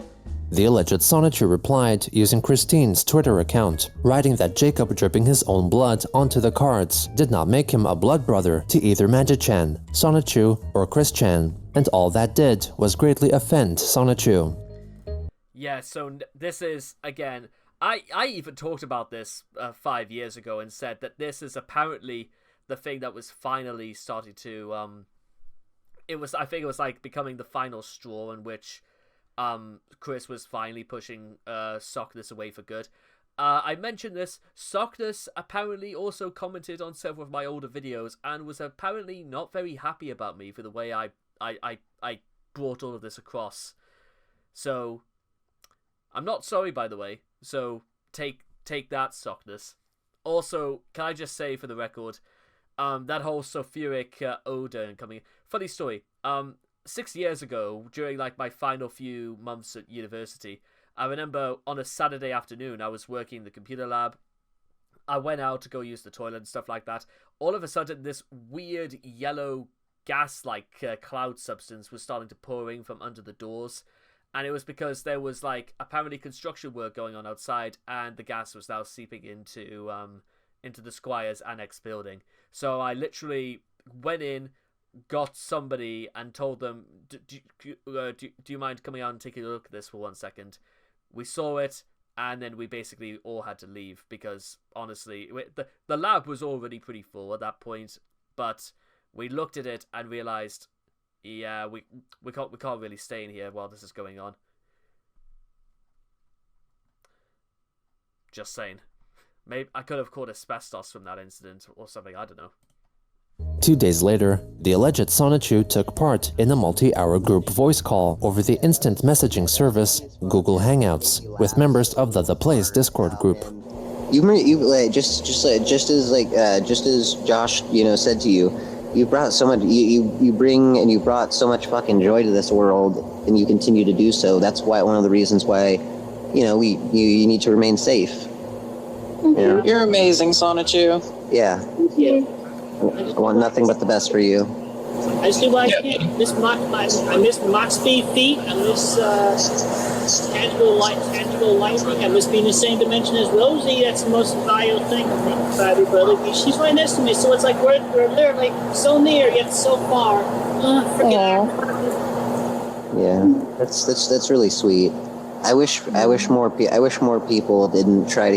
The alleged Sonichu replied using Christine's Twitter account, writing that Jacob dripping his own blood onto the cards did not make him a blood brother to either Magi-Chan, Sonichu, or Chris-Chan, and all that did was greatly offend Sonichu. Yeah, so this is, again, I even talked about this 5 years ago and said that this is apparently the thing that was finally starting to, I think it was like becoming the final straw in which Chris was finally pushing Sockness away for good. I mentioned this. Sockness apparently also commented on several of my older videos and was apparently not very happy about me for the way I brought all of this across. So I'm not sorry, by the way. So take that, Sockness. Also, can I just say for the record, that whole sulfuric odor coming. Funny story. 6 years ago, during like my final few months at university, I remember on a Saturday afternoon I was working in the computer lab. I went out to go use the toilet and stuff like that. All of a sudden, this weird yellow gas-like cloud substance was starting to pour in from under the doors, and it was because there was like apparently construction work going on outside, and the gas was now seeping into the Squire's annex building. So I literally went in, got somebody and told them, do you mind coming out and taking a look at this for 1 second? We saw it, and then we basically all had to leave because, honestly, the lab was already pretty full at that point, but we looked at it and realized, yeah, we can't really stay in here while this is going on. Just saying. Maybe I could have caught asbestos from that incident or something, I don't know. 2 days later, the alleged Sonichu took part in a multi-hour group voice call over the instant messaging service Google Hangouts with members of the Place Discord group. You like just as Josh said to you, you brought so much. You bring and you brought so much fucking joy to this world, and you continue to do so. That's why one of the reasons why, you need to remain safe. Mm-hmm. You're amazing, Sonichu. Yeah. Thank you. I want nothing but the best for you. I just do what I can. I miss Mach speed feet. I miss tangible lightning. I miss being in the same dimension as Rosie. That's the most valuable thing for everybody. She's right next to me, so it's like we're literally so near yet so far. Yeah, that's really sweet. I wish more people wouldn't try to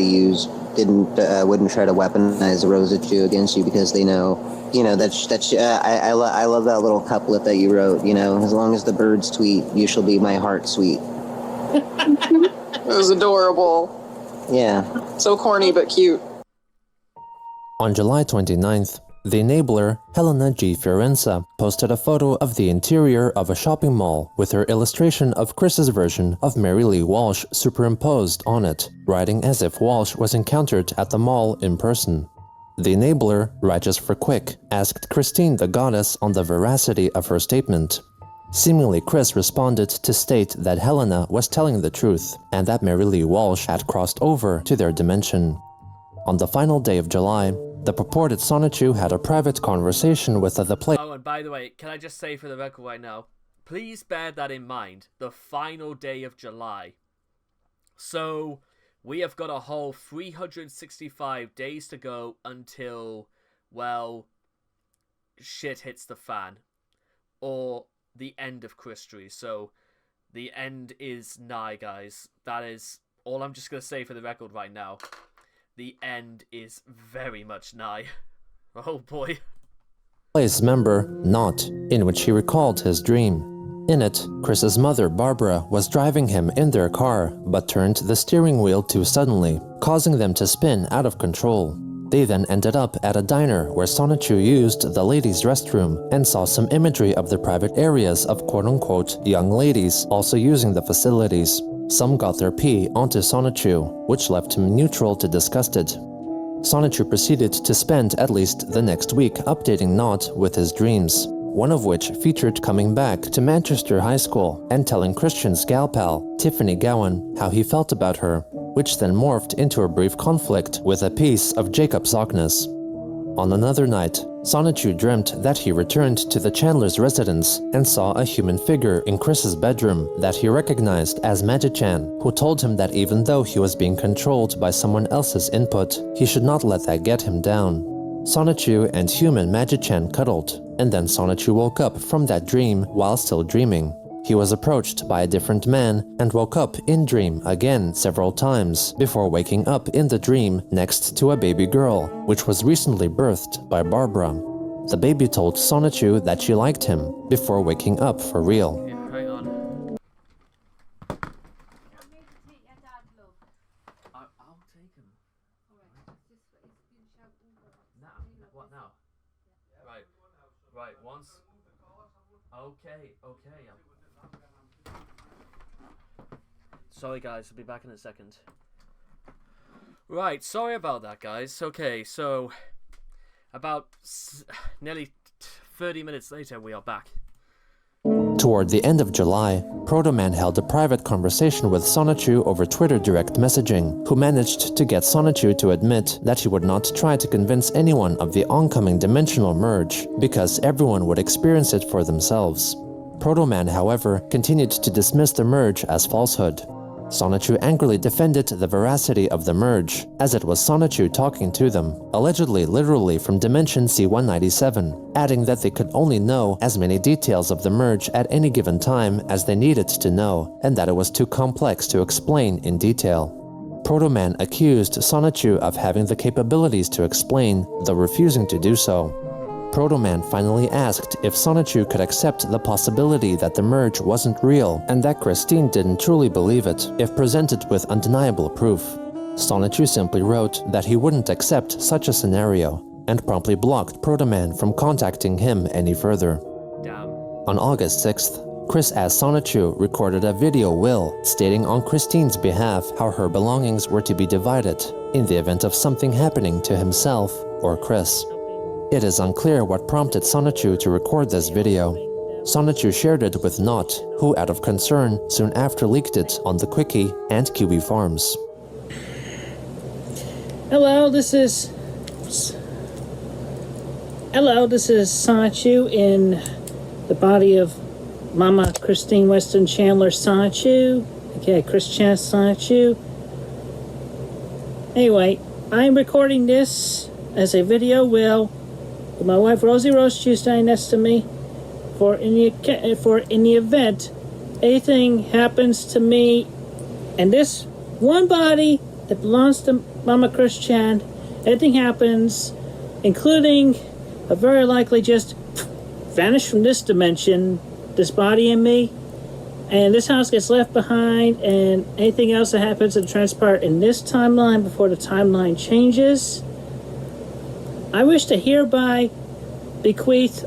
weaponize Rosichu against you, because they know, I love that little couplet that you wrote, as long as the birds tweet, you shall be my heart sweet. It was adorable. Yeah. So corny but cute. On July 29th, the enabler, Helena G. Fiorenza, posted a photo of the interior of a shopping mall with her illustration of Chris's version of Mary Lee Walsh superimposed on it, writing as if Walsh was encountered at the mall in person. The enabler, Righteous for Quick, asked Christine the Goddess on the veracity of her statement. Seemingly, Chris responded to state that Helena was telling the truth, and that Mary Lee Walsh had crossed over to their dimension. On the final day of July, the purported Sonichu had a private conversation with the Place. Oh, and by the way, can I just say for the record right now, please bear that in mind, the final day of July. So, we have got a whole 365 days to go until, well, shit hits the fan. Or the end of Christry. So, the end is nigh, guys. That is all I'm just going to say for the record right now. The end is very much nigh. Oh boy. Place member, Not, in which he recalled his dream. In it, Chris's mother, Barbara, was driving him in their car, but turned the steering wheel too suddenly, causing them to spin out of control. They then ended up at a diner where Sonichu used the ladies' restroom and saw some imagery of the private areas of quote-unquote young ladies also using the facilities. Some got their pee onto Sonichu, which left him neutral to disgusted. Sonichu proceeded to spend at least the next week updating Nott with his dreams, one of which featured coming back to Manchester High School and telling Christian's gal pal, Tiffany Gowan, how he felt about her, which then morphed into a brief conflict with a piece of Jacob Sockness. On another night, Sonichu dreamt that he returned to the Chandler's residence and saw a human figure in Chris's bedroom that he recognized as Magic-chan, who told him that even though he was being controlled by someone else's input, he should not let that get him down. Sonichu and human Magic-chan cuddled, and then Sonichu woke up from that dream while still dreaming. He was approached by a different man and woke up in dream again several times before waking up in the dream next to a baby girl, which was recently birthed by Barbara. The baby told Sonichu that she liked him before waking up for real. Hang on. I'll take him. Now? What now? Right, once. Okay. Sorry guys, I'll be back in a second. Right, sorry about that guys. Okay, so about nearly 30 minutes later we are back. Toward the end of July, Proto-Man held a private conversation with Sonichu over Twitter direct messaging, who managed to get Sonichu to admit that he would not try to convince anyone of the oncoming dimensional merge, because everyone would experience it for themselves. Proto-Man, however, continued to dismiss the merge as falsehood. Sonichu angrily defended the veracity of the merge, as it was Sonichu talking to them, allegedly literally from Dimension C-197, adding that they could only know as many details of the merge at any given time as they needed to know, and that it was too complex to explain in detail. Proto-Man accused Sonichu of having the capabilities to explain, though refusing to do so. Proto-Man finally asked if Sonichu could accept the possibility that the merge wasn't real and that Christine didn't truly believe it if presented with undeniable proof. Sonichu simply wrote that he wouldn't accept such a scenario and promptly blocked Proto-Man from contacting him any further. Damn. On August 6th, Chris as Sonichu recorded a video will stating on Christine's behalf how her belongings were to be divided in the event of something happening to himself or Chris. It is unclear what prompted Sonichu to record this video. Sonichu shared it with Nott, who out of concern soon after leaked it on the Quickie and QB Farms. Hello, this is Sonichu in the body of Mama Christine Weston Chandler Sonichu. Okay, Chris Chan Sonichu. Anyway, I'm recording this as a video will with my wife Rosie Rosechew standing next to me for in the event anything happens to me and this one body that belongs to Mama Chris Chan, anything happens, including a very likely just vanish from this dimension, this body and me, and this house gets left behind, and anything else that happens to transpire in this timeline before the timeline changes, I wish to hereby bequeath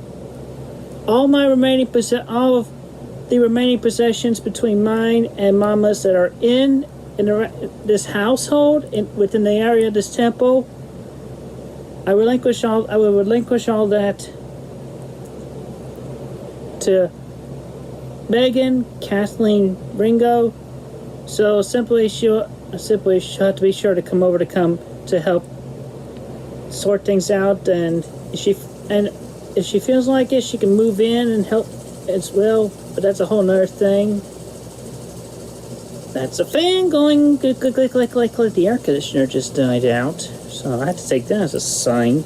all of the remaining possessions between mine and Mama's that are in this household within the area of this temple. I will relinquish all that to Megan, Kathleen Ringo. So she'll have to be sure to come over to help sort things out, and if she feels like it, she can move in and help as well, but that's a whole nother thing. That's a fan going click. The air conditioner just died out, so I have to take that as a sign.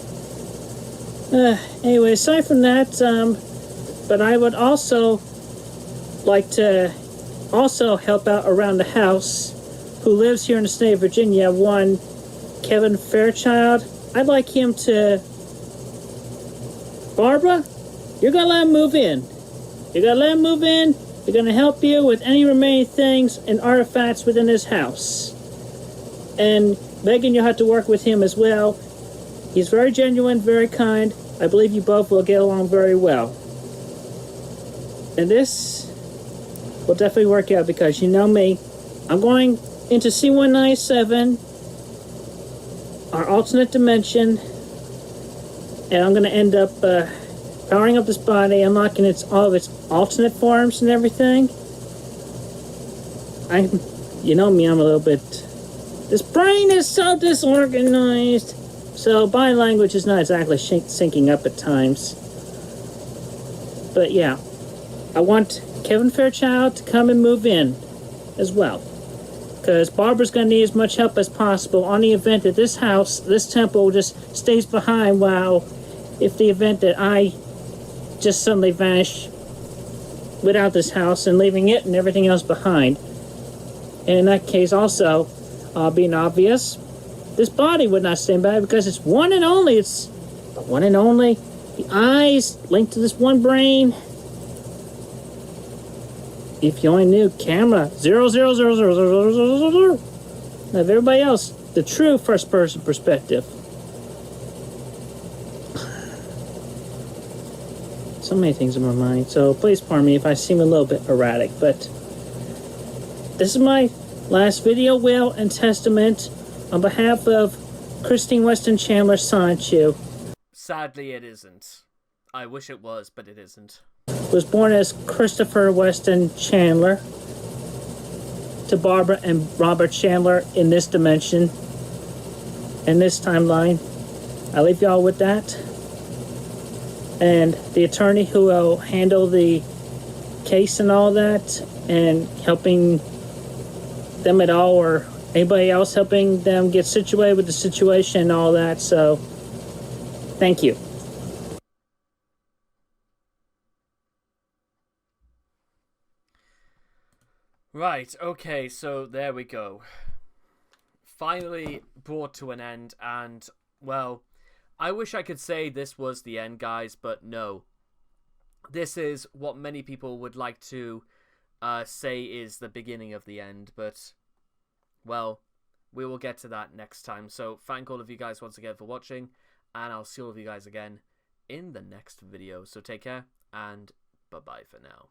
Anyway, aside from that, but I would also like to help out around the house who lives here in the state of Virginia, one Kevin Fairchild. I'd like him to... Barbara, you're gonna let him move in. They're going to help you with any remaining things and artifacts within this house. And Megan, you'll have to work with him as well. He's very genuine, very kind. I believe you both will get along very well. And this will definitely work out because you know me. I'm going into C197, our alternate dimension, and I'm going to end up powering up this body, unlocking all of its alternate forms and everything. You know me, I'm a little bit... This brain is so disorganized. So body language is not exactly syncing up at times. But yeah, I want Kevin Fairchild to come and move in as well. Because Barbara's going to need as much help as possible on the event that this house, this temple, just stays behind while if the event that I just suddenly vanish without this house and leaving it and everything else behind. And in that case also, being obvious, this body would not stand by because it's one and only. It's the one and only. The eyes linked to this one brain. If you only knew, camera 0000000. Now, everybody else, the true first-person perspective. So many things in my mind. So please pardon me if I seem a little bit erratic, but this is my last video, will, and testament on behalf of Christine Weston Chandler Sonichu. Sadly, it isn't. I wish it was, but it isn't. Was born as Christopher Weston Chandler to Barbara and Robert Chandler in this dimension, in this timeline. I leave y'all with that. And the attorney who will handle the case and all that, and helping them at all, or anybody else helping them get situated with the situation and all that. So, thank you. Right, okay, so there we go. Finally brought to an end, and, well, I wish I could say this was the end, guys, but no. This is what many people would like to say is the beginning of the end, but, well, we will get to that next time. So, thank all of you guys once again for watching, and I'll see all of you guys again in the next video. So, take care, and bye-bye for now.